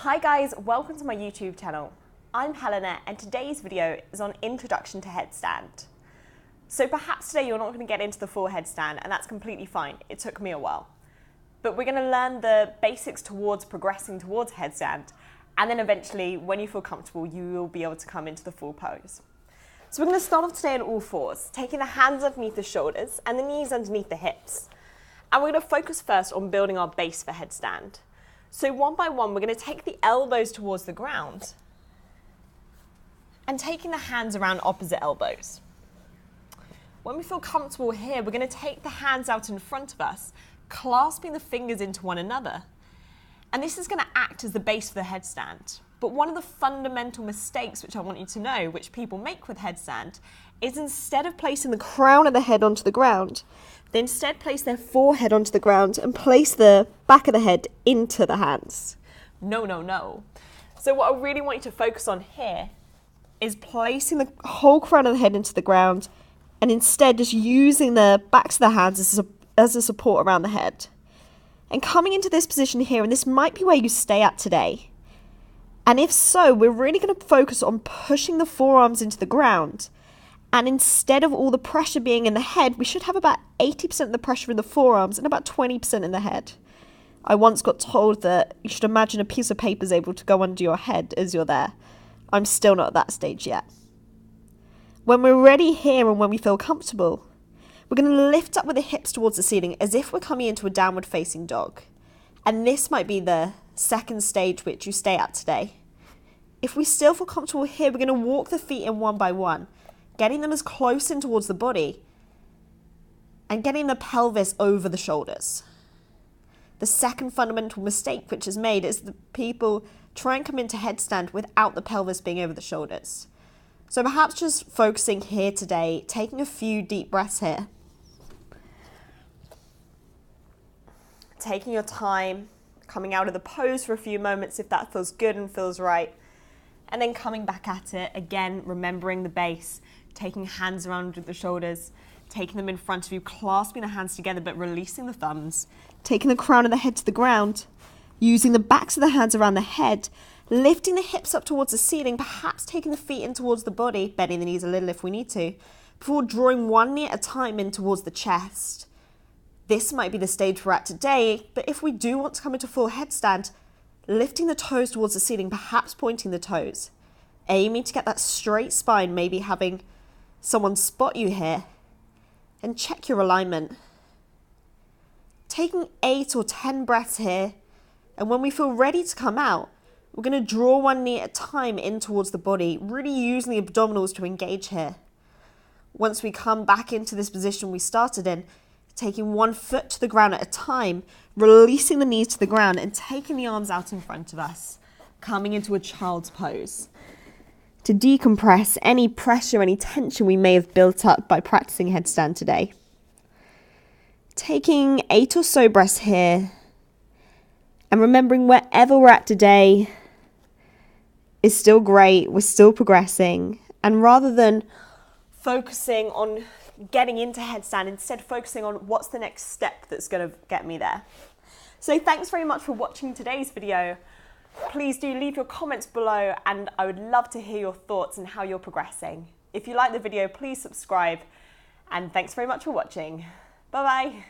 Hi guys, welcome to my YouTube channel. I'm Helena and today's video is on introduction to headstand. So perhaps today you're not going to get into the full headstand and that's completely fine. It took me a while. But we're going to learn the basics towards progressing towards headstand, and then eventually when you feel comfortable you will be able to come into the full pose. So we're going to start off today on all fours, taking the hands underneath the shoulders and the knees underneath the hips. And we're going to focus first on building our base for headstand. So one by one, we're going to take the elbows towards the ground and taking the hands around opposite elbows. When we feel comfortable here, we're going to take the hands out in front of us, clasping the fingers into one another. And this is going to act as the base for the headstand. But one of the fundamental mistakes which I want you to know, which people make with headstand, is instead of placing the crown of the head onto the ground, they instead place their forehead onto the ground and place the back of the head into the hands. No, no, no. So what I really want you to focus on here is placing the whole crown of the head into the ground and instead just using the backs of the hands as a support around the head. And coming into this position here, and this might be where you stay at today. And if so, we're really going to focus on pushing the forearms into the ground. And instead of all the pressure being in the head, we should have about 80% of the pressure in the forearms and about 20% in the head. I once got told that you should imagine a piece of paper is able to go under your head as you're there. I'm still not at that stage yet. When we're ready here and when we feel comfortable, we're going to lift up with the hips towards the ceiling as if we're coming into a downward facing dog. And this might be the second stage which you stay at today. If we still feel comfortable here, we're going to walk the feet in one by one, getting them as close in towards the body and getting the pelvis over the shoulders. The second fundamental mistake which is made is that people try and come into headstand without the pelvis being over the shoulders. So perhaps just focusing here today, taking a few deep breaths here. Taking your time, coming out of the pose for a few moments if that feels good and feels right. And then coming back at it, again, remembering the base, taking hands around the shoulders, taking them in front of you, clasping the hands together but releasing the thumbs, taking the crown of the head to the ground, using the backs of the hands around the head, lifting the hips up towards the ceiling, perhaps taking the feet in towards the body, bending the knees a little if we need to, before drawing one knee at a time in towards the chest. This might be the stage we're at today, but if we do want to come into full headstand, lifting the toes towards the ceiling, perhaps pointing the toes, aiming to get that straight spine, maybe having someone spot you here, and check your alignment. Taking 8 or 10 breaths here, and when we feel ready to come out, we're going to draw one knee at a time in towards the body, really using the abdominals to engage here. Once we come back into this position we started in, taking one foot to the ground at a time, releasing the knees to the ground and taking the arms out in front of us, coming into a child's pose. To decompress any pressure, any tension we may have built up by practicing headstand today. Taking 8 or so breaths here and remembering wherever we're at today is still great, we're still progressing, and rather than focusing on getting into headstand, instead focusing on what's the next step that's going to get me there. So thanks very much for watching today's video. Please do leave your comments below and I would love to hear your thoughts and how you're progressing. If you like the video, please subscribe and thanks very much for watching. Bye bye.